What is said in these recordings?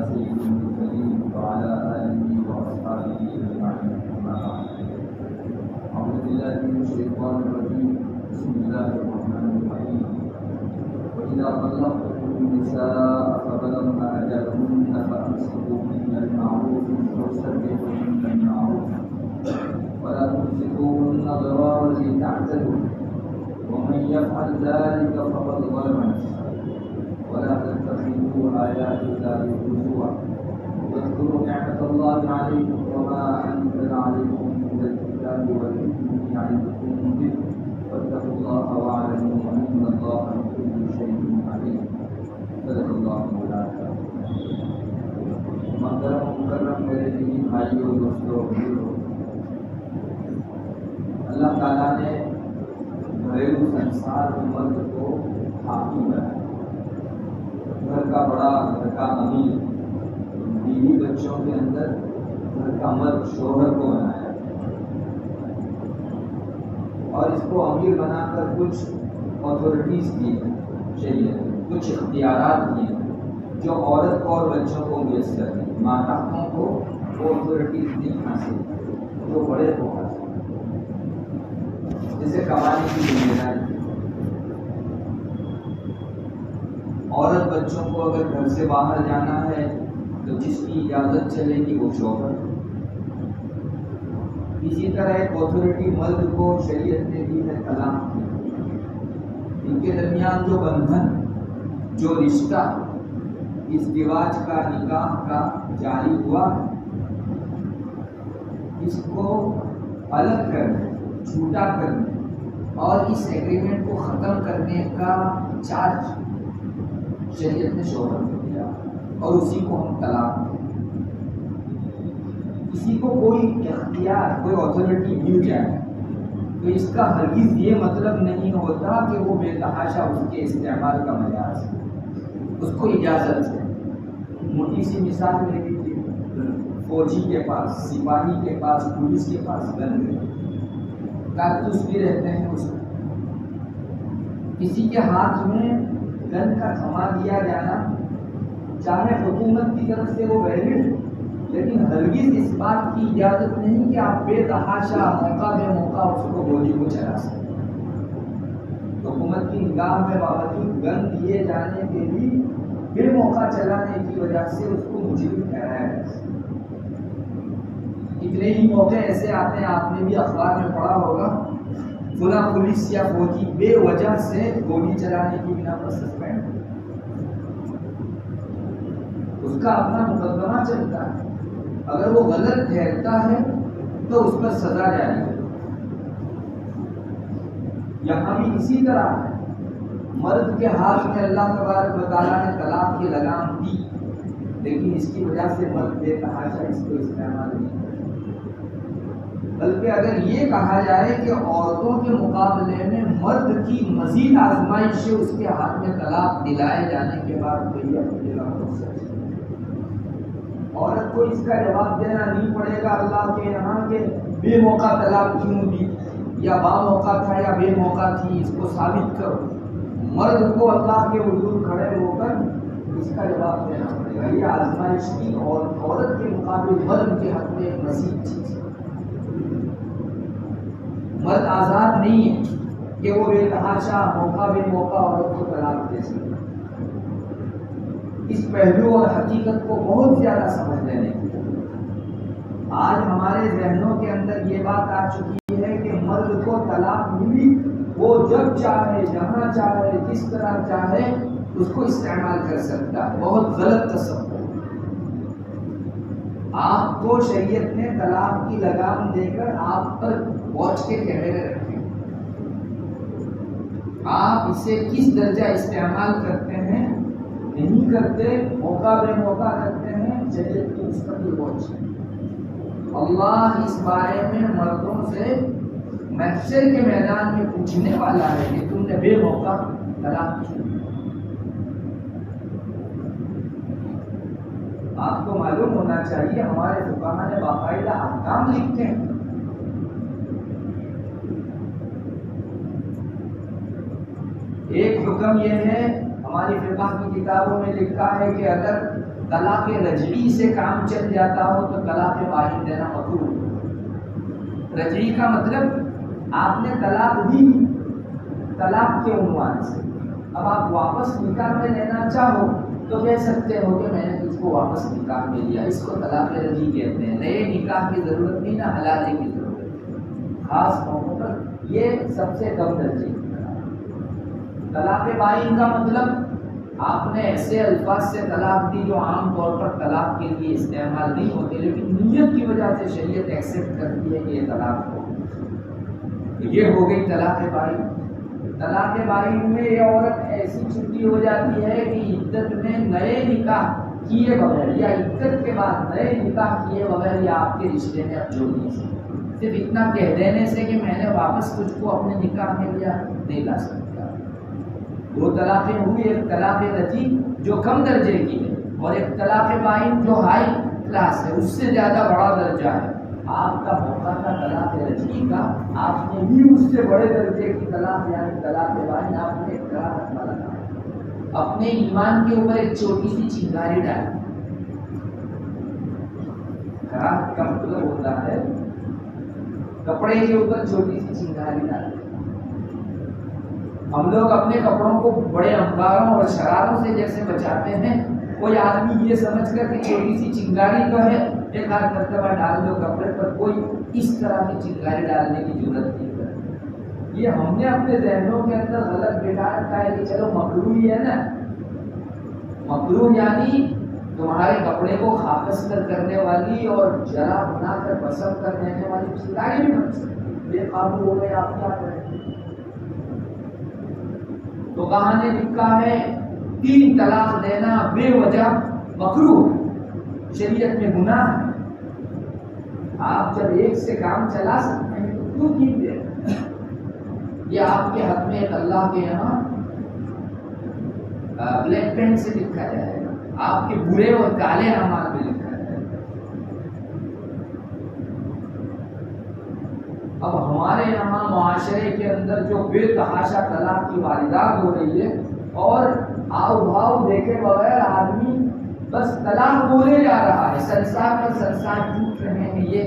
سيد المرسلين وعلى آله وأصحابه أجمعين أما بعد. أعوذ بالله من الشيطان الرجيم. بسم الله الرحمن الرحيم. وإذا طلقتم النساء فبلغن أجلهن فأمسكوهن بالمعروف أو سرحوهن بالمعروف ولا تمسكوهن ضرارا لتعتدوا ومن يفعل ذلك فقد ظلم نفسه ولا تتخذوا آيات الله هزوا واذكروا نعمة الله عليكم وما أنزل عليكم من الكتاب والحكمة يعظكم به واتقوا الله واعلموا أن الله بكل شيء عليم. صدق الله مولانا. محترم مکرم میرے دینی بھائیوں دوستوں بزرگوں، اللہ تعالیٰ نے گھریلو سنسار کے مرد کو حاکم بنایا. گھر کا بڑا، گھر کا امیر، بیوی بچوں کے اندر گھر کا مرد شوہر کو بنایا اور اس کو امیر بنا کر کچھ اتھارٹیز دی شریعت، کچھ اختیارات دیے جو عورت کو اور بچوں کو میسر ہیں. ماتحتوں کو وہ اتھارٹیز نہیں حاصل جو بڑے کو حاصل، جیسے کمانے کی ذمہ داری. عورت بچوں کو اگر گھر سے باہر جانا ہے تو جس کی اجازت چلے گی وہ شوہر. اسی طرح ایک اتھارٹی مرد کو شریعت نے دی ہے طلاق کی. ان کے درمیان جو بندھن، جو رشتہ ازدواج کا، نکاح کا جاری ہوا، اس کو الگ کرنے، چھوٹا کرنے اور اس ایگریمنٹ کو ختم کرنے کا چارج شریعت نے شوہر کو دیا اور اسی کو ہم طلاق دیں. کسی کو کوئی اختیار، کوئی اتھارٹی مل جائے تو اس کا ہرگز یہ مطلب نہیں ہوتا کہ وہ بے تحاشا اس کے استعمال کا مجاز ہے. اس کو اجازت ہے. موٹی سی مثال لے لیجیے، فوجی کے پاس، سپاہی کے پاس، پولیس کے پاس گن کارتوس بھی رہتے ہیں. اس میں کسی کے ہاتھ میں گن کا تھما دیا جانا، چاہے حکومت کی طرف سے وہ ویلڈ، لیکن ہرگز اس بات کی اجازت نہیں کہ آپ بے تحاشا موقع بے موقع اس کو گولی کو چلا سکیں. حکومت کی نگاہ میں باوجود گن دیے جانے کے بھی بے موقع چلانے کی وجہ سے اس کو مجرم ٹھہرایا جا سکتا. اتنے ہی موقع ایسے آتے ہیں، آپ نے بھی اخبار میں پڑھا ہوگا، فلاں پولیس یا فوجی بے وجہ سے گولی چلانے کی بنا پر سسپینڈ، اس کا اپنا مقدمہ چلتا ہے. اگر وہ غلط ٹھہرتا ہے تو اس پر سزا جاری ہے. یہاں بھی اسی طرح ہے. مرد کے ہاتھ میں اللہ تبارک و تعالیٰ نے طلاق کی لگام دی، لیکن اس کی وجہ سے مرد بے تحاشا اس کو استعمال نہیں کرے. بلکہ اگر یہ کہا جائے کہ عورتوں کے مقابلے میں مرد کی مزید آزمائش ہے اس کے ہاتھ میں طلاق دلائے جانے کے بعد تو یہ اپنے عورت کو اس کا جواب دینا نہیں پڑے گا اللہ کے یہاں کہ بے موقع طلاق کیوں دی، یا با موقع تھا یا بے موقع تھی، اس کو ثابت کرو. مرد کو اللہ کے حضور کھڑے ہو کر اس کا جواب دینا پڑے گا. یہ آزمائش کی اور عورت کے مقابلے مرد کے حق میں ایک مزید چیز ہے. مرد آزاد نہیں ہے کہ وہ بے تحاشا موقع بے موقع عورت کو طلاق دے سکے. اس پہلو اور حقیقت کو بہت زیادہ سمجھ لینے کی آج ہمارے ذہنوں کے اندر یہ بات آ چکی ہے کہ مرد کو طلاق ملی، وہ جب چاہے، جہاں چاہے، جس طرح چاہے اس کو استعمال کر سکتا ہے. بہت غلط تصور. آپ کو شریعت نے طلاق کی لگام دے کر آپ پر واچ کے کیمرے رکھے. آپ اسے کس درجہ استعمال کرتے ہیں، نہیں کرتے، موقع بے موقع کرتے ہیں، شریعت کی مستقل واچ ہے. اللہ اس بارے میں مردوں سے محشر کے میدان میں پوچھنے والا ہے کہ تم نے بے موقع طلاق کیوں. آپ کو معلوم ہونا چاہیے ہمارے فقہا نے باقاعدہ احکام لکھتے ہیں. ایک حکم یہ ہے، ہماری فقہ کی کتابوں میں لکھا ہے کہ اگر طلاق رجعی سے کام چل جاتا ہو تو طلاق بائن دینا مکروہ۔ رجعی کا مطلب آپ نے طلاق دی طلاق کے عنوان سے، اب آپ واپس نکاح میں لینا چاہو تو کہہ سکتے ہو کہ میں نے تجھ کو واپس نکاح میں لیا، اس کو طلاق رجعی کہتے ہیں۔ نئے نکاح کی ضرورت نہیں، نہ حلالے کی ضرورت ہے، خاص موقعوں پر یہ سب سے کم درجے کی طلاق بائن کا مطلب آپ نے ایسے الفاظ سے طلاق دی جو عام طور پر طلاق کے لیے استعمال نہیں ہوتے، لیکن نیت کی وجہ سے شریعت ایکسیپٹ کرتی ہے کہ یہ طلاق ہو، یہ ہو گئی طلاق بائن۔ طلاق بائن میں یہ عورت ایسی چھٹی ہو جاتی ہے کہ عدت میں نئے نکاح کیے بغیر یا عدت کے بعد نئے نکاح کیے بغیر یا آپ کے رشتے میں اب جو نہیں، صرف اتنا کہہ دینے سے کہ میں نے واپس تجھ کو اپنے نکاح میں لیا نہیں لا سکتا۔ دو طلاقیں ہوئی، ایک طلاق رجعی جو کم درجے کی ہے اور ایک طلاق بائن جو ہائی کلاس ہے، اس سے زیادہ بڑا درجہ ہے۔ آپ کا موقع تھا طلاق رجعی کا، آپ نے بھی اس سے بڑے درجے کی طلاق یعنی طلاق بائن آپ نے ایک طلاق لگا، اپنے ایمان کے اوپر ایک چھوٹی سی چنگاری ڈالی۔ خراب کا مطلب ہوتا ہے کپڑے کے اوپر چھوٹی سی چنگاری ڈالی۔ ہم لوگ اپنے کپڑوں کو بڑے انباروں اور شراروں سے جیسے بچاتے ہیں، کوئی آدمی یہ سمجھ کر کہ چھوٹی سی چنگاری تو ہے ایک آدھ مرتبہ ڈال دو کپڑے پر، کوئی اس طرح کی چنگاری ڈالنے کی ضرورت نہیں ہے۔ یہ ہم نے اپنے ذہنوں کے اندر غلط بٹھا رکھا ہے کہ چلو مکروہ ہی ہے نا، مکروہ یعنی تمہارے کپڑے کو خاکستر کرنے والی اور جلا بنا کر بسم کر دینے والی چنگاری بھی بن سکتی، بے قابو ہو گئے آپ کیا کریں۔ تو کہاں نے لکھا ہے 3 طلاق دینا بے وجہ مکروہ ہے، شریعت میں گناہ ہے۔ آپ جب ایک سے کام چلا سکتے ہیں تو کیوں 3 دیں؟ یہ آپ کے حق میں ایک اللہ کے یہاں بلیک پین سے لکھا جائے گا، آپ کے برے اور کالے اعمال میں لکھا جائے گا۔ اب ہمارے یہاں معاشرے کے اندر جو بے تحاشا طلاق کی واردات ہو رہی ہے اور آؤ بھاؤ دیکھے بغیر آدمی بس طلاق بولے جا رہا ہے، سنسار پر سنسار ٹوٹ رہے ہیں، یہ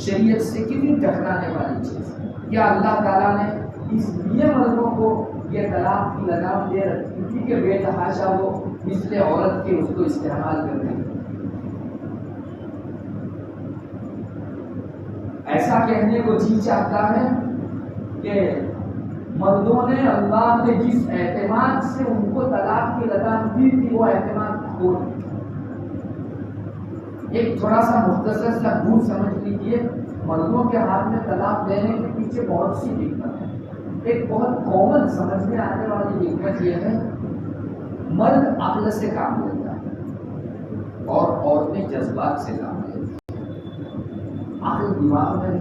شریعت سے کتنی ٹکرانے والی چیز ہے۔ کیا اللہ تعالیٰ نے اس لیے مردوں کو یہ طلاق کی لگام دے رکھی تھی کہ بے تحاشا وہ مثل عورت کے اس کو استعمال کر رہے ہیں؟ ایسا کہنے کو جی چاہتا ہے کہ مردوں نے اللہ نے جس اعتماد سے ان کو طلاق کی لگام دی تھی وہ اعتماد کھو دیا۔ ایک تھوڑا سا مختصر سا بھول سمجھ لیجیے، مردوں کے ہاتھ میں طلاق دینے کے پیچھے بہت سی حکمت ہے۔ ایک بہت کامن سمجھ میں آنے والی حکمت یہ ہے، مرد عقل سے کام لیتا ہے اور عورتیں جذبات سے کام لیتی ہیں۔ عقل دماغ میں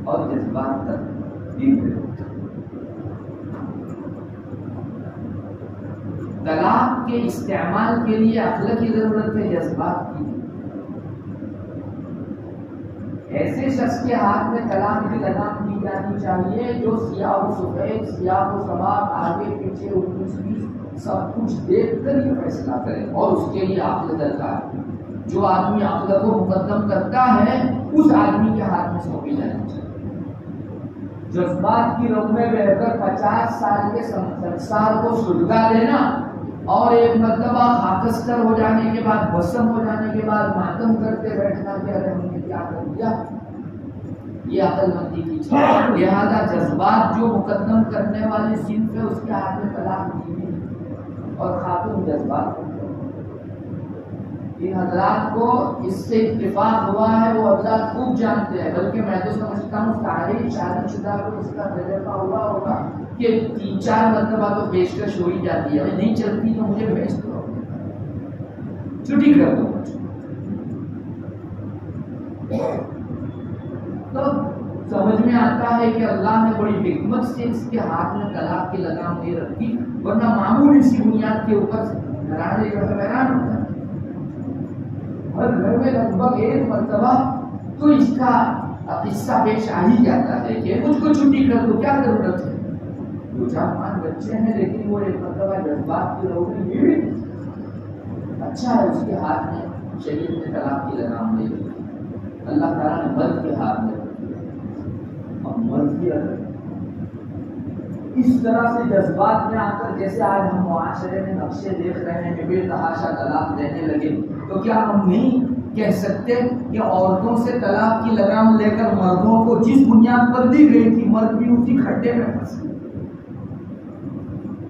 اور جذبات تک دل میں ہوتا ہے۔ طلاق کے استعمال کے لیے عقل کی ضرورت ہے، جذبات کی۔ ایسے شخص کے ہاتھ میں طلاق کی لگام دی جانی چاہیے جو سیاہ و سفید، سیاہ و سواد، آگے پیچھے 19-20 سب کچھ دیکھ کر یہ فیصلہ کرے، اور اس کے لیے عقل درکار ہے۔ جو آدمی عقل کو مقدم کرتا ہے اس آدمی کے ہاتھ میں سونپی جانی چاہیے۔ جذبات کی رگ میں بہ کر 50 سال کے سنسار کو سلگا دینا اور ایک مرتبہ خاکستر ہو جانے کے بعد، بھسم ہو جانے کے بعد ماتم کرتے بیٹھنا کہ ارے ہم نے کیا کر دیا، یہ عقل مندی کی چیز ہے۔ لہذا جذبات جو مقدم کرنے والے صنف ہے اس کے ہاتھ میں طلاق دی گئی اور خاتون جذبات۔ ان حضرات کو اس سے اتفاق ہوا ہے، وہ حضرات خوب جانتے ہیں، بلکہ میں تو سمجھتا ہوں سارے شادی شدہ کو اس کا تجربہ ہوا ہوگا کہ 3-4 مرتبہ تو پیشکش ہو ہی جاتی ہے، نہیں چلتی تو مجھے بھیج دو، چھٹی کر دو مجھے۔ تو سمجھ میں آتا ہے کہ اللہ نے بڑی حکمت سے اس کے ہاتھ میں طلاق کی لگام دے رکھی، ورنہ معمولی سی بنیاد کے اوپر گھرانے جو ہے حیران ہوتا ہے۔ ہر گھر میں لگ بھگ 1 مرتبہ تو اس کا قصہ پیش آ ہی جاتا ہے کہ مجھ کو چھٹی کر دو، کیا ضرورت ہے۔ 2-4 بچے ہیں لیکن وہ 1 مرتبہ جذبات کی روٹی بھی اچھا ہے اس کے ہاتھ میں شریعت نے طلاق کی لگام دے دی، اللہ تعالیٰ نے مرد کے ہاتھ میں رکھی ہے۔ اور مرد کی اگر اس طرح سے جذبات میں آ کر جیسے آج ہم معاشرے میں نقشے دیکھ رہے ہیں کہ بے تحاشا طلاق دینے لگے، تو کیا ہم نہیں کہہ سکتے کہ عورتوں سے طلاق کی لگام لے کر مردوں کو جس بنیاد پر دی گئی تھی مرد بھی اسی کھڈے میں پھنس گئے؟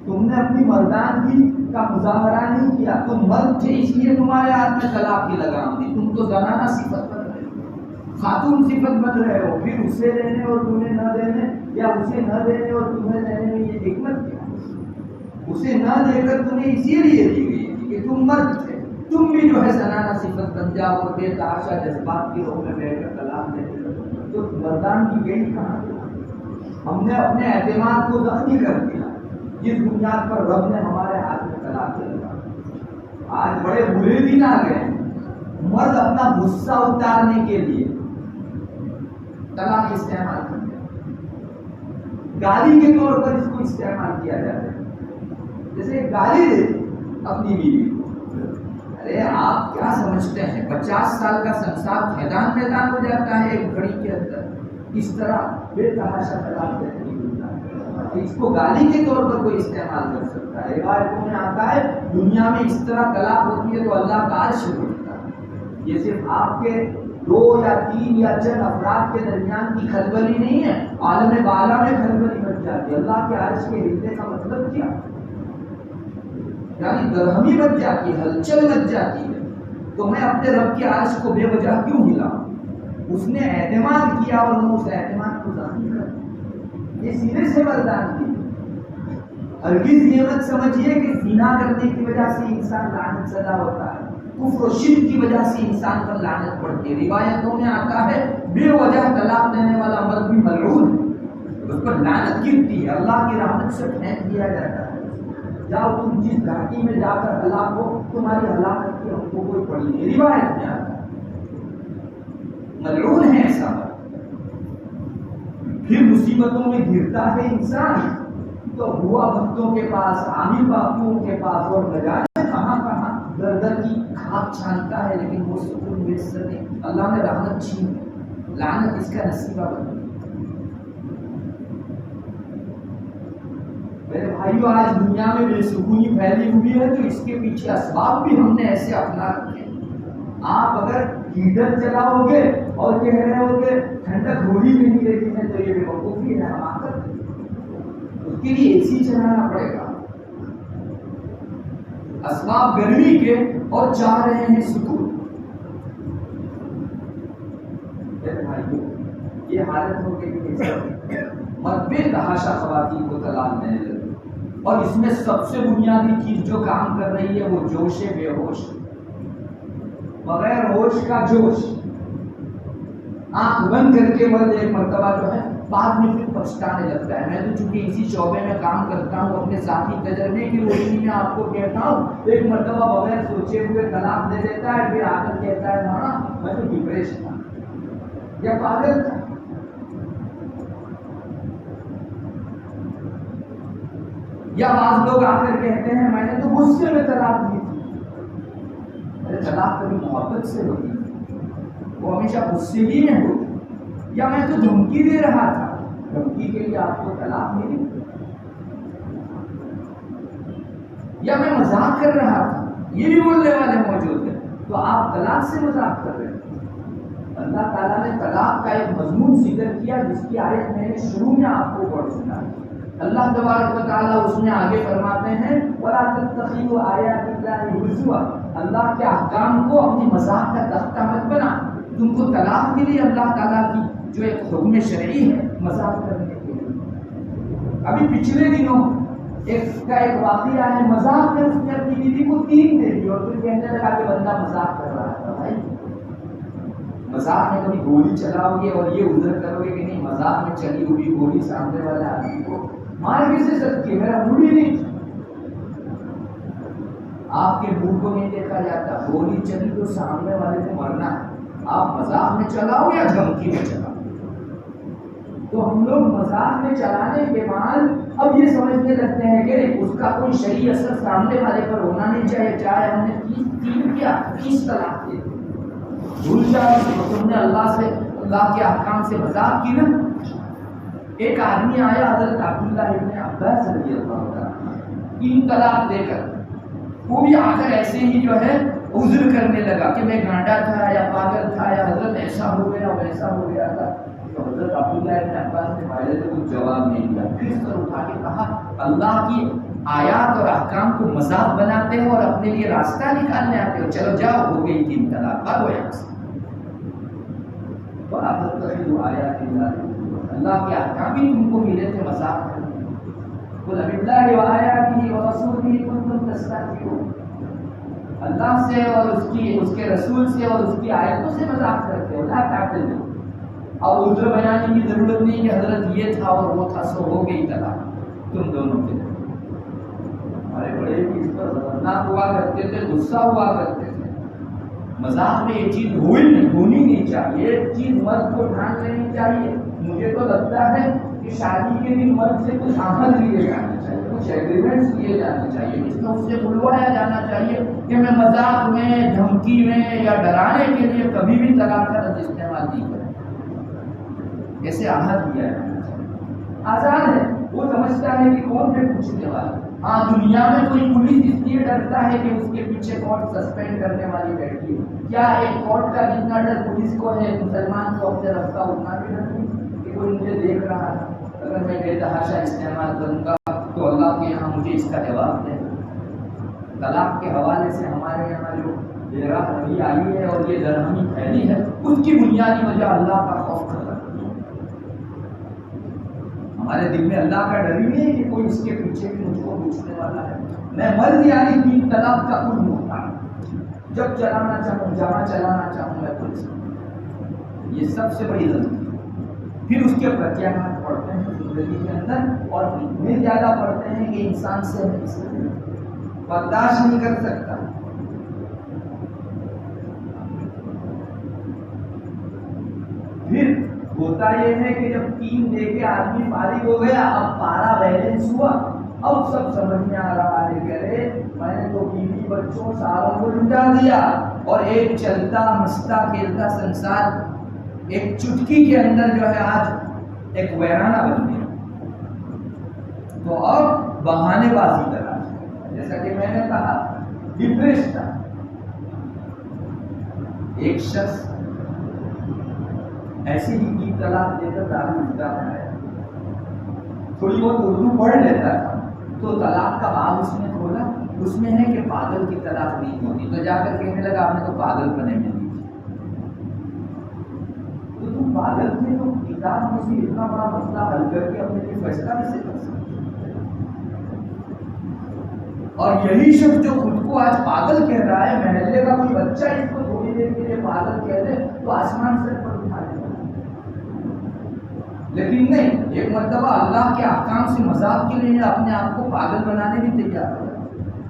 تم نے اپنی مردانگی کا مظاہرہ نہیں کیا، تم مرد تھے اس لیے تمہارے ہاتھ میں طلاق کی لگام دی، تم تو زنانہ صفت بن رہے ہو، خاتون صفت بن رہے ہو، پھر اسے دینے اور تمہیں نہ دینے یا اسے نہ دینے اور تمہیں دینے میں یہ حکمت کیا؟ اسے نہ دے کر تمہیں اسی لیے دی گئی تھی کہ تم مرد تھے، تم بھی جو ہے زنانہ صفت بن جاؤ اور بے تحاشا جذبات کی روح میں بیٹھ کر طلاق دیتے ہو، تو مردان کی گئی کہاں؟ ہم نے اپنے اعتماد کو زخمی کر دیا جس بنیاد پر رب نے ہمارے ہاتھ میں طلاق دے دیا۔ آج بڑے برے دن آ گئے، مرد اپنا غصہ اتارنے کے لیے طلاق استعمال کرتے ہیں، گالی کے طور پر اس کو استعمال کیا جاتا ہے، جیسے گالی دیتے اپنی بیوی کو۔ ارے آپ کیا سمجھتے ہیں 50 سال کا سنسار میدان میدان ہو جاتا ہے ایک گھڑی کے اندر؟ اس طرح بے تحاشا طلاق دینے کی اس کو گالی کے طور پر کوئی استعمال کر سکتا ہے؟ روایتوں میں آتا ہے دنیا میں اس طرح طلاق ہوتی ہے تو اللہ کا عرش اٹھتا ہے۔ یہ صرف آپ کے 2 یا 3 یا چند افراد کے درمیان کی کھلبلی نہیں ہے، عالم بالا میں کھلبلی بچ جاتی ہے۔ اللہ کے عرش کے ہلنے کا مطلب کیا؟ یعنی درہمی بچ جاتی ہے، ہلچل بچ جاتی ہے۔ تو میں اپنے رب کے عرش کو بے وجہ کیوں ہلاؤں؟ اس نے اعتماد کیا اور میں اس اعتماد کو زخمی کر دیا۔ یہ سینے سے مردان کی ہرگز یہ مت سمجھیے کہ زنا کرنے کی وجہ سے انسان لعنت زدہ ہوتا ہے، کفر و شرک کی وجہ سے انسان پر لعنت پڑتی ہے۔ روایتوں میں آتا ہے بے وجہ طلاق دینے والا مرد بھی ملعون ہے، اس پر لعنت گرتی ہے، اللہ کی رحمت سے پھینک دیا جاتا ہے۔ جاؤ تم جس گھاٹی میں جا کر ہلاک ہو، تمہاری ہلاکت کی ہم کو کوئی پڑی نہیں۔ روایت میں آتا ہے ملعون ہے ایسا مرد۔ پھر مصیبتوں میں گرتا ہے انسان تو ہوا بھکتوں کے پاس، عامل باپوؤں کے پاس، اور نہ جانے کہاں کہاں در در کی کھاک چھانتا ہے، لیکن وہ سکون میسر نہیں۔ اللہ نے رحمت چھین لی، لعنت اس کا نصیبہ بن گئی۔ میرے بھائیو آج دنیا میں بے سکونی پھیلی ہوئی ہے تو اس کے پیچھے اسباب بھی ہم نے ایسے اپنا رکھے۔ آپ اگر ہیٹر چلاؤ گے اور کہہ رہے ہو کہ ٹھنڈک ہو ہی نہیں رہی ہے تو یہ بے وقوفی ہے، حماقت۔ اس کے لیے اے سی چلانا پڑے گا۔ اسباب گرمی کے اور چاہ رہے ہیں سکون۔ یہ حالت ہو گئی کہ مرد بے تحاشا خواتین کو طلاق دینے لگے، اور اس میں سب سے بنیادی چیز جو کام کر رہی ہے وہ جوش بے ہوش، بغیر ہوش کا جوش۔ آنکھ بند کر کے مرد ایک مرتبہ جو ہے بعد میں پھر پچھتانے لگتا ہے۔ میں تو چونکہ اسی شعبے میں کام کرتا ہوں، اپنے ذاتی تجربے کی روشنی میں آپ کو کہتا ہوں، ایک مرتبہ بغیر سوچے ہوئے طلاق دے دیتا ہے، پھر آ کر کہتا ہے نا میں تو ڈپریشن تھا یا پاگل تھا۔ یا بعض لوگ آ کر کہتے ہیں میں نے تو غصے میں طلاق دی تھی۔ ارے طلاق کبھی محبت سے ہوتی، وہ ہمیشہ غصے ہی میں ہوتی، یا میں تو دھمکی دے رہا تھا، دھمکی کے لیے آپ کو طلاق ملی، یا میں مذاق کر رہا تھا، یہ بھی بولنے والے موجود ہیں۔ تو آپ طلاق سے مذاق کر رہے ہیں۔ اللہ تعالیٰ نے طلاق کا ایک مضمون ذکر کیا جس کی آیت میں نے شروع میں آپ کو پڑھ سنائی۔ اللہ تبارک و تعالیٰ اس میں آگے فرماتے ہیں وَلَا تَتَّخِذُوا آیَاتِ اللَّهِ هُزُوًا، اللہ کے احکام کو اپنی مذاق کا تختہ مت بنا۔ تم کو طلاق ملی اللہ تعالیٰ کی جو ایک حکم شرعی ہے مذاق کرنے کے لیے۔ ابھی پچھلے دنوں ایک واقعہ ہے، مذاق میں اس نے اپنی بیوی کو 3 دے دی اور پھر کہنے لگا کہ بندہ مذاق کر رہا تھا۔ بھائی مذاق میں کبھی گولی چلاؤ گے اور یہ عذر کرو گے کہ نہیں مذاق میں چلی ہوئی گولی سامنے والے آدمی کو مار کیسے سکتی ہے، میرا موڈ ہی نہیں تھا۔ آپ کے منہ کو نہیں دیکھا جاتا، گولی چلی تو سامنے والے کو مرنا ہے، آپ مذاق میں چلاؤ یا دھمکی میں چلاؤ۔ تو ہم لوگ مذاق میں چلانے کے بعد اب یہ سمجھنے لگتے ہیں کہ اس کا کوئی شرعی اثر سامنے والے پر ہونا نہیں چاہیے، چاہے ہم نے 30 کیا 30 طلاق دے بھول جاؤ، تم نے اللہ کے احکام سے مذاق کی نا۔ ایک آدمی آیا حضرت عبداللہ ابن عباس رضی اللہ عنہ 3 طلاق دے کر، وہ بھی آ کر ایسے ہی جو ہے عذر کرنے لگا کہ میں گانڈا تھا یا پاگل تھا یا حضرت ایسا ہو گیا ویسا ہو گیا تھا۔ تو حضرت عبداللہ ابن عباس نے پہلے تو کچھ جواب نہیں دیا، پھر سر اٹھا کے کہا اللہ کی آیات اور احکام کو مذاق بناتے ہو اور اپنے لیے راستہ نکالنے آتے ہو، چلو جاؤ ہو گئی 3 طلاق، بھاگو یہاں سے۔ اللہ کے احکام ہی تم کو ملے تھے مذاق کرنے، قل باللہ وآیاتہ ورسولہ کنتم تستہزئون، اللہ سے اور اس کے رسول سے اور اس کی آیتوں سے مذاق کرتے ہو، لا تعتذروا۔ اب عذر بیان کی ضرورت نہیں کہ حضرت یہ تھا اور وہ تھا سو ہو گئی طلاق تم دونوں کے۔ ہمارے بڑے بھی اس پر غضبناک ہوا کرتے تھے، غصہ ہوا کرتے تھے۔ مذاق میں یہ چیز ہونی نہیں چاہیے، ایک چیز مرد کو ڈھانک لینی چاہیے۔ مجھے تو لگتا ہے کہ شادی کے دن مرد سے کچھ عہد لیے جانے چاہیے، کچھ ایگریمنٹس لیے جانے چاہیے، جس میں اس سے بلوایا جانا چاہیے کہ میں مذاق میں، دھمکی میں یا ڈرانے کے لیے کبھی بھی طلاق کا لفظ استعمال نہیں کروں، ایسے عہد لیا جانا چاہیے۔ آزاد ہے، وہ سمجھتا ہے کہ کون ہے پوچھنے والا۔ ہاں دنیا میں کوئی پولیس اس لیے ڈرتا ہے کہ اس کے پیچھے کورٹ سسپینڈ کرنے والی بیٹھی ہے، کیا ایک کورٹ کا جتنا ڈر پولیس کو ہے مسلمان کو اپنے رفتہ اتنا بھی ڈر نہیں کہ کوئی مجھے دیکھ رہا ہے، اگر میں بے تحاشا استعمال کروں گا تو اللہ کے یہاں مجھے اس کا جواب دے۔ طلاق کے حوالے سے ہمارے یہاں جو بے راہ روی آئی ہے اور یہ درہمی پھیلی ہے، اس کی بنیادی وجہ اللہ کا خوف ہے۔ ہمارے دل میں اللہ کا ڈر ہی نہیں ہے کہ کوئی اس کے پیچھے بھی مجھ کو پوچھنے والا ہے۔ میں مرض یعنی 3 طلاق کا خود محتاج، جب چلانا چاہوں جہاں چلانا چاہوں میں پولیس، یہ سب سے بڑی غلطی ہے۔ پھر اس کے پرتیاگات پڑتے ہیں زندگی کے اندر، اور اتنے زیادہ پڑتے ہیں کہ انسان سے برداشت نہیں کر سکتا۔ پھر ہوتا یہ ہے کہ جب 3 دے کے آدمی فارغ ہو گیا، اب پارا بیلنس ہوا، اب سب سمجھ میں آ رہا ہے کہ ارے میں نے تو بیوی بچوں ساروں کو لٹا دیا، اور ایک چلتا مستا کھیلتا سنسار ایک چٹکی کے اندر جو ہے آج ایک ویرانہ بن گیا۔ تو اب بہانے بازی کرا، جیسا کہ میں نے کہا ڈپریش تھا ایک شخص، ایسے ہی 3 طلاق دے کر دارو اٹھا ہے، تھوڑی بہت اردو پڑھ لیتا تھا، تو طلاق کا باب اس نے کھولا، اس میں ہے کہ پاگل کی طلاق نہیں ہوتی، تو جا کر کہنے لگا آپ نے تو پاگل بنے میں دی، تو تم پاگل تھے تو کتاب میں سے اتنا بڑا مسئلہ حل کر کے اپنے لیے فیصلہ کیسے کر سکتے؟ اور یہی شخص جو خود کو آج پاگل کہہ رہا ہے، محلے کا کوئی بچہ اس کو تھوڑی دیر کے لیے پاگل کہہ دے تو آسمان سے پر اٹھا دے، لیکن نہیں، ایک مرتبہ اللہ کے احکام سے مذاق کے لیے اپنے آپ کو پاگل بنانے بھی تیار ہو۔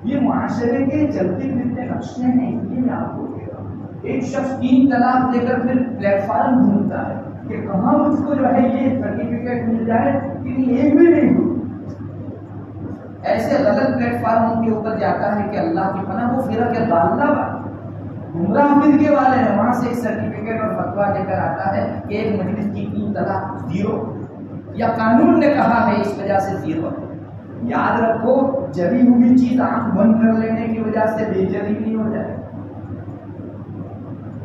یہ معاشرے کے چلتے پھرتے نقشے ہیں، اس لیے میں آپ کو کہہ رہا ہوں۔ ایک شخص 3 طلاق دے کر پھر پلیٹ فارم ڈھونڈتا ہے کہ کہاں مجھ کو جو ہے یہ سرٹیفکیٹ مل جائے کہ ایک بھی نہیں ہوئی، ایسے غلط پلیٹ فارموں کے اوپر جاتا ہے کہ اللہ کی پناہ وہ فرق ضالہ گمراہ فرقے والے ہیں، وہاں سے ایک سرٹیفکیٹ اور فتویٰ لے کر آتا ہے کہ ایک مجلس کی 3 طلاق 0، یا قانون نے کہا ہے اس وجہ سے 0 ہے۔ یاد رکھو جبی ہوئی چیز آنکھ بند کر لینے کی وجہ سے بے جری نہیں ہو جائے۔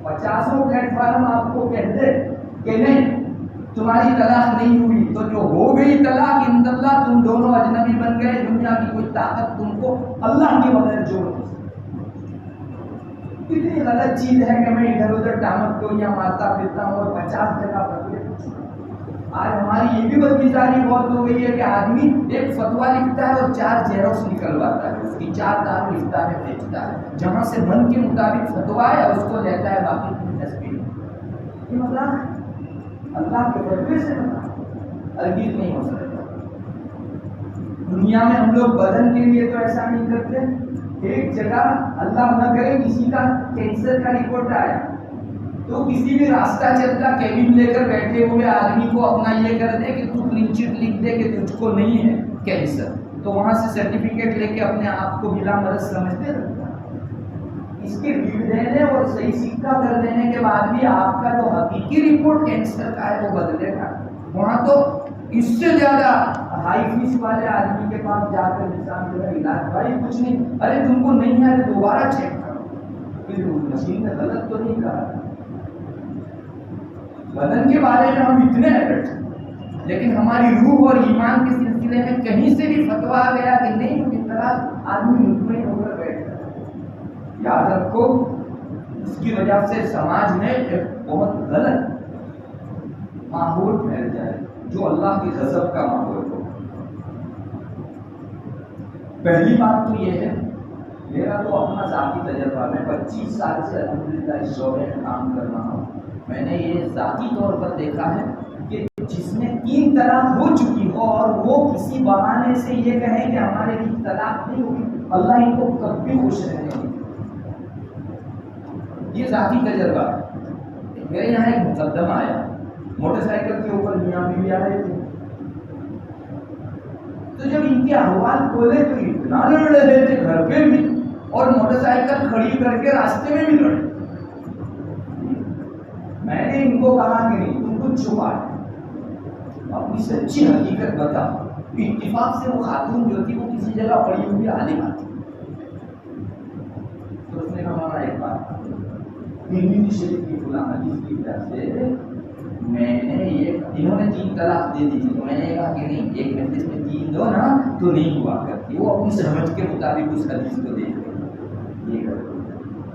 50 پلیٹ فارم آپ کو کہہ دے کہ نہیں تمہاری طلاق نہیں ہوئی، تو جو ہو گئی طلاق عند اللہ، تم دونوں اجنبی بن گئے، دنیا کی کوئی طاقت تم کو اللہ کے بغیر جوڑ نہیں سکتی۔ کتنی غلط چیز ہے کہ میں ادھر ادھر ٹامک کو یا مارتا پھرتا ہوں اور 50 جگہ فتوے پوچھتا ہوں۔ آج ہماری یہ بھی بدمزاجی بہت ہو گئی ہے کہ آدمی ایک فتویٰ لکھتا ہے اور 4 زیروکس نکلواتا ہے، اس کی 4 دار لکھتا ہے بیچتا ہے، جہاں سے من کے مطابق فتویٰ ہے اس کو لیتا ہے، باقی تصویر۔ یہ مطلب اللہ کے فتوے سے ہرگز نہیں ہو سکتا۔ دنیا میں ہم لوگ بدن کے لیے تو ایسا نہیں کرتے، ایک جگہ اللہ نہ کرے کسی کا کینسر کا رپورٹ آیا تو کسی بھی راستہ چلتا کیبن لے کر بیٹھے ہوئے آدمی کو اپنا یہ کر دے کہ تو کلین چٹ لکھ دے کہ تجھ کو نہیں ہے کینسر، تو وہاں سے سرٹیفکیٹ لے کے اپنے آپ کو بلا مرض سمجھتے رہتا۔ اس کے لکھ دینے اور صحیح سکہ کر دینے کے بعد بھی آپ کا جو حقیقی رپورٹ کینسر کا ہے وہ بدلے گا۔ وہاں تو اس سے زیادہ ہائی فیس والے آدمی کے پاس جا کر انسان جو ہے علاج، بھائی کچھ نہیں، ارے تم کو نہیں ہے دوبارہ چیک کرو، پھر مشین نے غلط تو نہیں کہا۔ بدن کے بارے میں ہم اتنے الرٹ ہیں، لیکن ہماری روح اور ایمان کے سلسلے میں کہیں سے بھی فتویٰ آ گیا کہ نہیں، اس طرح آدمی مطمئن ہو کر بیٹھتا ہے۔ یاد رکھو، اس کی وجہ سے سماج میں ایک بہت غلط ماحول پھیل جائے جو اللہ کی غضب کا ماحول ہو۔ پہلی بات تو یہ ہے، میرا تو اپنا ذاتی تجربہ، میں 25 سال سے الحمدللہ اس شعبے میں کام کر رہا ہوں۔ میں نے یہ ذاتی طور پر دیکھا ہے کہ جس میں 3 طلاق ہو چکی ہو اور وہ کسی بہانے سے یہ کہیں کہ ہمارے لیے طلاق نہیں ہوگی، اللہ ان کو کبھی خوش رہنے نہیں۔ یہ ذاتی تجربہ ہے۔ میرے یہاں ایک مقدمہ آیا، موٹر سائیکل کے اوپر میاں بیوی آ رہے تھے، تو جب ان کے احوال کھولے تو اتنا لڑ رہے تھے گھر پہ بھی اور موٹر سائیکل کھڑی کر کے راستے میں بھی لڑے۔ میں نے ان کو کہا کہ نہیں، تم کچھ چھپا ہے، اپنی سچی حقیقت بتا۔ اتفاق سے وہ خاتون جو تھی وہ کسی جگہ پڑی ہوئی عالمہ تھی، تو اس نے کہا ایک بات، ترمذی شریف کی فلاں حدیث کی وجہ سے میں نے یہ، انہوں نے 3 طلاق دے دی تھی، تو میں نے کہا کہ نہیں، ایک مجلس میں 3 دو نا تو نہیں ہوا کرتی۔ وہ اپنی سمجھ کے مطابق اس حدیث کو دیکھ رہے، یہ کرو۔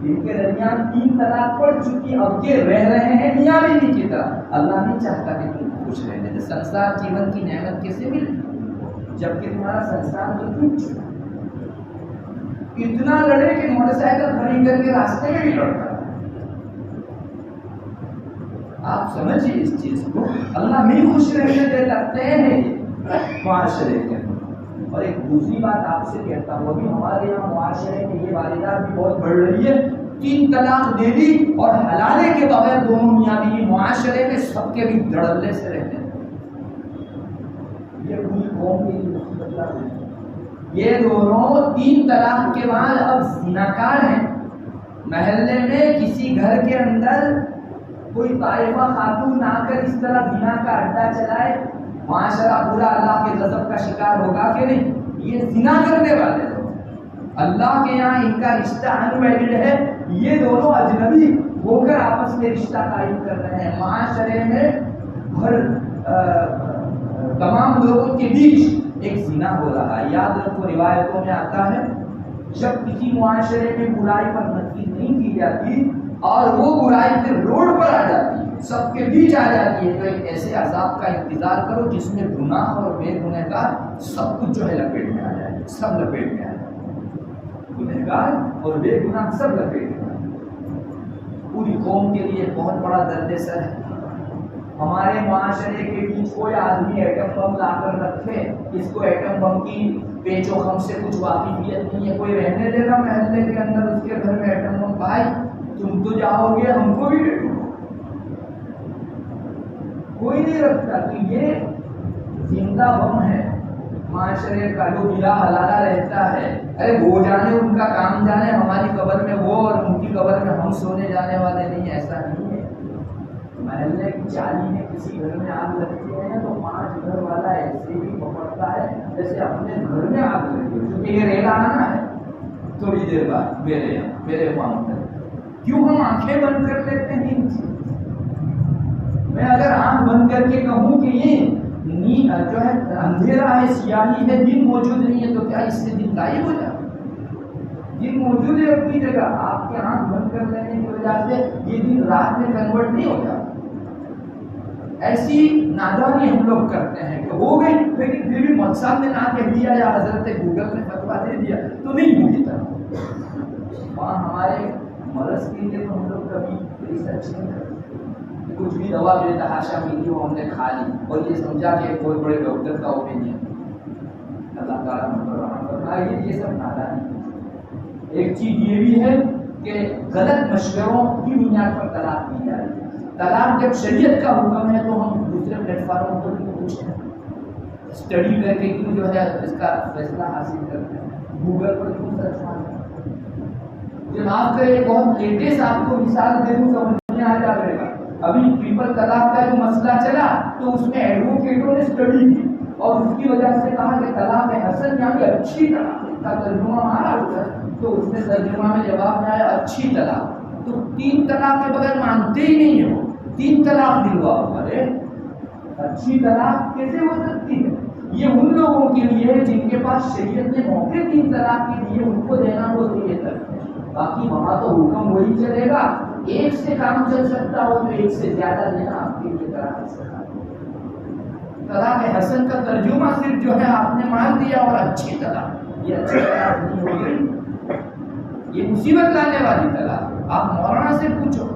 ان کے درمیان 3 طلاق پڑ چکی، اب یہ رہ رہے ہیں میاں بیوی کی طرح۔ اللہ نہیں چاہتا کہ تم خوش رہنے دے۔ سنسار جیون کی نعمت کیسے ملے جبکہ تمہارا سنسار تو ٹوٹ چکا۔ اتنا لڑے کہ موٹر سائیکل کھڑی کر کے راستے میں بھی لڑتا۔ آپ سمجھیے اس چیز کو، اللہ نہیں خوش رہنے دیتا، طے ہے معاشرے کے۔ اور ایک دوسری بات آپ سے کہتا ہوں، ابھی ہمارے یہاں معاشرے میں یہ واردات بھی بہت بڑھ رہی ہے۔ 3 طلاق دے دی اور حلالے کے بغیر دونوں میاں بیوی معاشرے میں سب کے بھی دھڑلے سے رہتے ہیں۔ یہ پوری قوم کی مصیبت ہے۔ یہ دونوں 3 طلاق کے بعد اب زناکار ہیں۔ محلے میں کسی گھر کے اندر کوئی طائفہ خاتون آ کر اس طرح زنا کا اڈا چلائے، معاشرہ پورا اللہ کے غضب کا شکار ہوگا کہ نہیں؟ یہ زنا کرنے والے لوگ، اللہ کے یہاں ان کا رشتہ انویلڈ ہے، یہ دونوں اجنبی ہو کر آپس میں رشتہ قائم کر رہے ہیں۔ معاشرے میں ہر تمام لوگوں کے بیچ ایک زنا ہو رہا ہے۔ یاد رکھو، روایتوں میں آتا ہے جب کسی معاشرے میں برائی پر تنقید نہیں کی جاتی اور وہ برائی پھر روڈ پر آ جاتی ہے، سب کے بیچ آ جاتی ہے، تو ایک ایسے عذاب کا انتظار کرو جس میں گناہ اور بے گنہگار سب کچھ جو ہے لپیٹ میں آ جائے، سب لپیٹ میں آ جائے، گنہگار اور بے گناہ سب لپیٹ میں آ جائے۔ پوری قوم کے لیے بہت بڑا درد سر ہے۔ ہمارے معاشرے کے بیچ کوئی آدمی ایٹم بم لا کر رکھے، اس کو ایٹم بم کی پیچ و خم سے کچھ واقفیت نہیں ہے، کوئی رہنے دے گا محلے کے اندر اس کے گھر میں ایٹم بم؟ بھائی تم تو جاؤ گے، ہم کو بھی دے دو، کوئی نہیں رکھتا۔ تو یہ زندہ بم ہے معاشرے کا جو بلا حلالہ رہتا ہے۔ ارے وہ جانے، ان کا کام جانے، ہماری قبر میں وہ اور ان کی قبر میں ہم سونے جانے والے نہیں، ایسا نہیں ہے۔ محلے کی چالی میں کسی گھر میں آگ لگتی ہے تو 5 گھر والا ایسے ہی پکڑتا ہے جیسے اپنے گھر میں آگ لگتی ہے، کیونکہ یہ ریل آنا ہے تھوڑی دیر بعد میرے وہاں پر۔ کیوں ہم آنکھیں بند کر لیتے ہیں ان چیزوں؟ میں اگر آنکھ بند کر کے کہوں کہ یہ جو ہے اندھیرا ہے، سیاہی ہے، دن موجود نہیں ہے، تو کیا اس سے دن غائب ہو جاتا؟ دن موجود ہے اپنی جگہ، آپ کے آنکھ بند کر لینے کی وجہ سے یہ دن رات میں کنورٹ نہیں ہو جاتا۔ ایسی نادانی ہم لوگ کرتے ہیں کہ ہو گئی، لیکن پھر بھی مقصد نے نہ کہہ دیا یا حضرت گوگل نے فتویٰ دے دیا تو نہیں ہوگی طرح۔ وہاں ہمارے مرض کے لیے تو ہم لوگ کبھی ریسرچ نہیں کرتے، کچھ بھی دوا بے تحاشا ملی ہو ہم نے کھا لی اور یہ سمجھا کہ کوئی بڑے ڈاکٹر کا اوپینین۔ اللہ تعالیٰ یہ سب نادانی ہے۔ ایک چیز یہ بھی ہے کہ غلط مشوروں کی بنیاد پر طلاق دی جائے. طلاق جب شریعت کا حکم ہے تو ہم دوسرے پلیٹ فارموں پر کیوں پوچھتے ہیں؟ اسٹڈی کر کے کیوں جو ہے اس کا فیصلہ حاصل کرتے ہیں؟ گوگل پر کیوں سرچ مارتے ہیں؟ جناب کا ایک بہت لیٹسٹ آپ کو مثال دے دوں سمجھ میں آ جائے گا. ابھی ٹرپل طلاق کا جو مسئلہ چلا تو اس میں ایڈوکیٹوں نے اسٹڈی کی اور اس کی وجہ سے کہا کہ طلاق حسن یعنی اچھی طلاق کا ترجمہ مارا ہوتا ہے تو اس نے ترجمہ میں جواب میں آیا اچھی طلاق. تو 3 طلاق کے بغیر مانتے ہی نہیں ہے وہ 3 طلاق دلواؤ. ارے اچھی طلاق کیسے ہو سکتی ہے؟ یہ ان لوگوں کے لیے ہے جن کے پاس شریعت نے موقع 3 طلاق کے لیے ان کو دینا وہ دیے تک. باقی وہاں تو حکم وہی چلے گا. ایک سے کام چل سکتا ہو تو ایک سے زیادہ دینا آپ کے لیے طلاق حسن کا ترجمہ صرف جو ہے آپ نے مان دیا اور اچھی طلاق. یہ اچھی طلاق نہیں ہو گئی، یہ مصیبت لانے والی طلاق. آپ مولانا سے پوچھو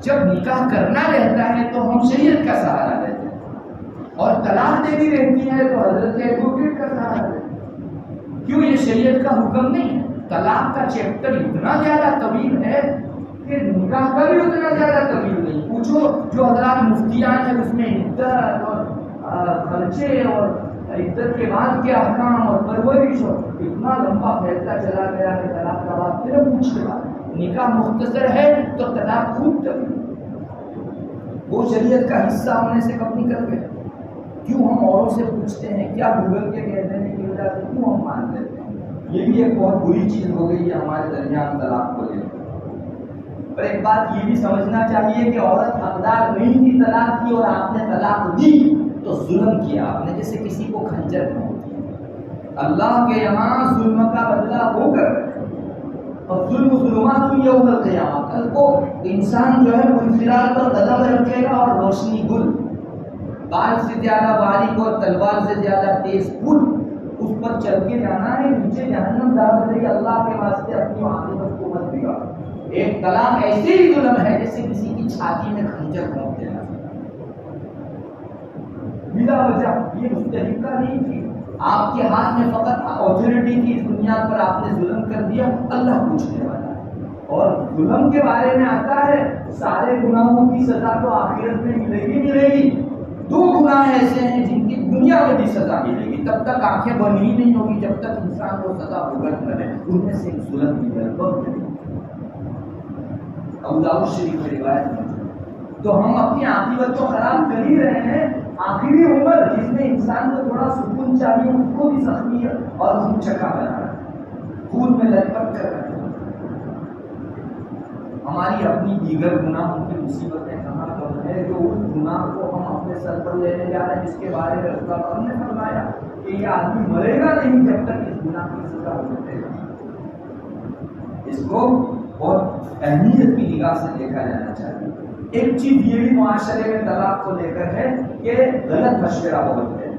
جب نکاح کرنا رہتا ہے تو ہم شریعت کا سہارا لیتے ہیں اور طلاق دینی رہتی ہے تو حضرت ایڈوکیٹ کا سہارا لیتے ہیں. کیوں؟ یہ شریعت کا حکم نہیں ہے. طلاق کا چیپٹر اتنا زیادہ طویل ہے کہ نکاح کا بھی اتنا زیادہ طویل نہیں. پوچھو جو حضرات مفتیان ہیں اس میں عدت اور خرچے اور عدت کے بعد کے احکام اور پرورش اور اتنا لمبا پھیلتا چلا گیا کہ طلاق کا بات پھر پوچھتے بعد نکاح مختصر ہے تو طلاق خوب طویل. وہ شریعت کا حصہ ہونے سے کب نکل گئے؟ کیوں ہم اوروں سے پوچھتے ہیں؟ کیا گوگل کے کہہ دینے کی وجہ سے کیوں ہم مان لیتے ہیں؟ یہ بھی ایک بہت بری چیز ہو گئی ہے ہمارے درمیان طلاق کو لے کر. اور ایک بات یہ بھی سمجھنا چاہیے کہ عورت حقدار نہیں تھی طلاق کی اور آپ نے طلاق دی تو ظلم کیا آپ نے، جیسے کسی کو کھنجر پھونک دیا. اللہ کے یہاں ظلم کا بدلہ ہو کر اور ظلم ظلمات یوم القیامہ. کل کو انسان جو ہے منفراد پر قدم رکھے گا اور روشنی گل بال سے زیادہ باریک اور تلوار سے زیادہ تیز پل اس پر چل کے جانا ہے. نیچے جہنم داخل رہی. اللہ کے واسطے اپنی عاقبت کو مت بگاڑ. ایک طلاق ایسے ہی ظلم ہے جیسے کسی کی چھاتی میں کھنجر گھونپ دینا بلا وجہ. یہ مستحقہ نہیں تھی. آپ کے ہاتھ میں فقط اپارچونٹی کی اس بنیاد پر آپ نے ظلم کر دیا. اللہ پوچھنے والا ہے. اور ظلم کے بارے میں آتا ہے سارے گناہوں کی سزا تو آخرت میں ملے گی. 2 گناہ ایسے ہیں جن کی دنیا میں بھی سزا ملے گی. تب تک آنکھیں بند ہی نہیں ہوگی جب تک انسان کو سزا بھگت نہ لے. ان میں سے ایک ظلم کی ہے. ابو داؤد شریف میں روایت ہے. تو ہم اپنی عاقبت کو خراب کر ہی رہے ہیں. آخری عمر جس میں انسان کو تھوڑا سکون چاہیے اس کو بھی زخمی اور خون چکا بنا رہا ہے، خون میں لٹپٹ کر رہے ہیں. ہماری اپنی دیگر گناہوں کی مصیبتیں کہاں کم ہے جو اس گناہ کو ہم اپنے سر پر لینے جا رہے ہیں جس کے بارے میں رسول اللہ نے فرمایا کہ یہ آدمی مرے گا نہیں جب تک اس گناہ کی سزا بھگتے گا. اس کو بہت اہمیت کی نگاہ سے دیکھا جانا چاہیے. ایک چیز یہ بھی معاشرے میں طلاق کو لے کر ہے کہ غلط مشورہ بہت ہے.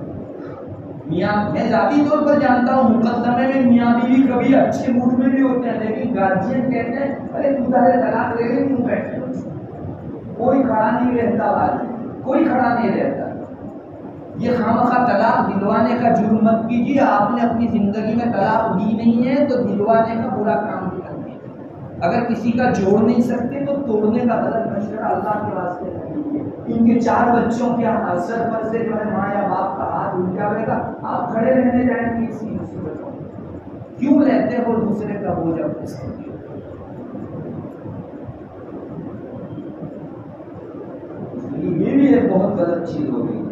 میاں میں ذاتی طور پر جانتا ہوں مقدمے میں میاں بیوی کبھی اچھے موڈ میں بھی ہوتے ہیں لیکن گارجین کہتے ہیں ارے تو ظاہر طلاق لے گئے کیوں بیٹھے ہو. کوئی کھڑا نہیں رہتا بات، کوئی کھڑا نہیں رہتا. یہ خامخواہ طلاق دلوانے کا جرم مت کیجیے. آپ نے اپنی زندگی میں طلاق دی نہیں ہے تو دلوانے کا برا کام بھی کرتے. اگر کسی کا جوڑ نہیں سکتے تو توڑنے کا غلط مشورہ اللہ کے واسطے نہیں کیجیے. ان کے 4 بچوں کے اثر پر سے جو ہے ماں یا باپ کا ہاتھ اٹھ جائے گا. آپ کھڑے رہنے جائیں گے اسی مصیبتوں میں. کیوں لیتے ہو دوسرے کا بوجھ اپنے سر پر؟ یہ بھی ایک بہت غلط چیز ہو گئی.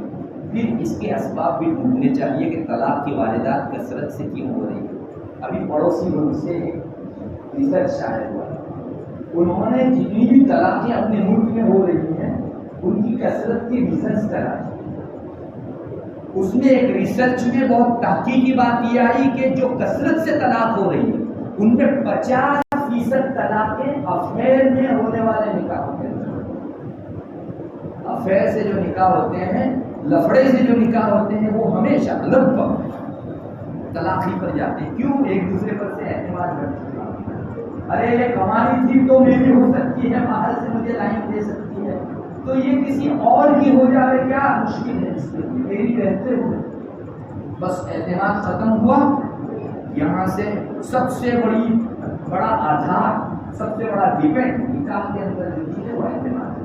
پھر اس کے اسباب بھی ڈھونڈنے چاہیے کہ طلاق کی واردات کثرت سے کیوں ہو رہی ہے. ابھی پڑوسی ملک سے ریسرچ شائع ہوا. انہوں نے جتنی بھی طلاقیں اپنے ملک میں ہو رہی ہیں ان کی کثرت کی ریسرچ کرا. اس میں ایک ریسرچ میں بہت تحقیقی بات یہ آئی کہ جو کثرت سے طلاق ہو رہی ہے ان میں 50% طلاقیں افیئر میں ہونے والے نکاح ہوتے ہیں. افیئر سے جو نکاح ہوتے ہیں، لفڑے سے جو نکاح ہوتے ہیں وہ ہمیشہ لگ بھگ طلاق ہی پر جاتے ہیں. کیوں؟ ایک دوسرے پر سے اعتماد کرتے ہیں. ارے یہ کمائی تھی تو میری ہو سکتی ہے، باہر سے مجھے لائن دے سکتی ہے، تو یہ کسی اور کی ہو جائے کیا مشکل ہے اس کے لیے. میری رہتے ہوئے بس اعتماد ختم ہوا. یہاں سے سب سے بڑا آدھار سب سے بڑا ڈیپینڈ نکاح کے اندر جو چیز ہے وہ اعتماد ہے.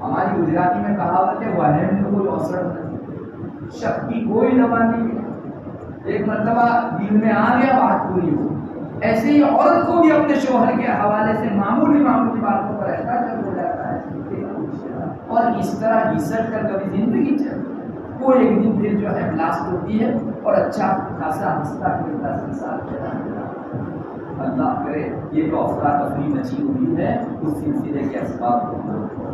ہماری گجراتی میں کہاوت ہے وہم میں کوئی اوسر نہیں، شک کی کوئی زبان نہیں ہے. ایک مرتبہ دل میں آ گیا بات پوری ہو. ایسے ہی عورت کو بھی اپنے شوہر کے حوالے سے معمولی باتوں پر احساس ہو جاتا ہے اور اس طرح گھسٹ کر کبھی زندگی چلتی ہے. وہ ایک دن پھر جو ہے بلاسٹ ہوتی ہے اور اچھا خاصا ہنستا کھیلتا سنسار چلا جاتا ہے. اللہ کرے یہ جو افراتفری مچی ہوئی ہے اس سلسلے کے اسباب کو روکو.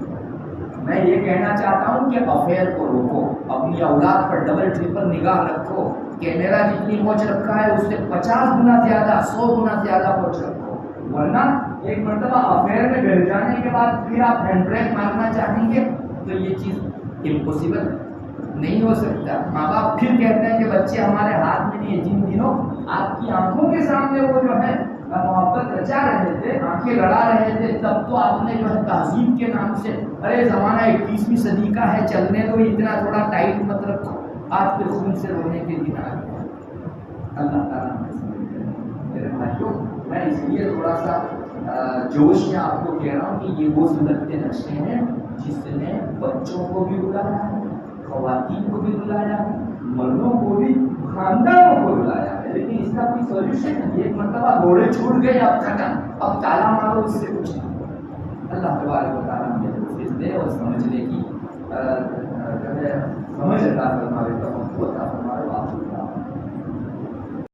میں یہ کہنا چاہتا ہوں کہ افیئر کو روکو، اپنی اولاد پر ڈبل ٹرپل نگاہ رکھو. کیمرہ جتنی موج رکھا ہے اس سے 50 گنا زیادہ 100 گنا زیادہ موج رکھو، ورنہ ایک مرتبہ افیئر میں گر جانے کے بعد پھر آپ ہینڈ بریک مارنا چاہیں گے تو یہ چیز امپوسیبل نہیں ہو سکتا. ماں باپ پھر کہتے ہیں کہ بچے ہمارے ہاتھ میں نہیں ہے. جن دنوں آپ کی آنکھوں کے سامنے وہ جو ہے محبت رچا رہے تھے، آنکھیں لڑا رہے تھے، تب تو آپ نے جو ہے تہذیب کے نام سے ارے زمانہ 21ویں صدی کا ہے چلنے دو، اتنا تھوڑا ٹائٹ مت رکھو. آج کے خون سے رونے کے دن آ گئے. اللہ تعالیٰ میرے بھائیوں، میں اس لیے تھوڑا سا جوش میں آپ کو کہہ رہا ہوں کہ یہ وہ سنت کے نقشے ہیں جس نے بچوں کو بھی بلایا ہے، خواتین کو بھی بلایا ہے، مردوں کو بھی، خاندانوں کو بلایا ہے. لیکن اس کا کوئی سولوشن نہیں. ایک مرتبہ گھوڑے چھوٹ گئے، اب ختم، اب تالا مارو، اس سے کچھ نہیں. اللہ تبارک و تعالیٰ ہمیں توفیق دے اور سمجھنے کی سمجھ عطا فرمائے، توفیق عطا فرمائے.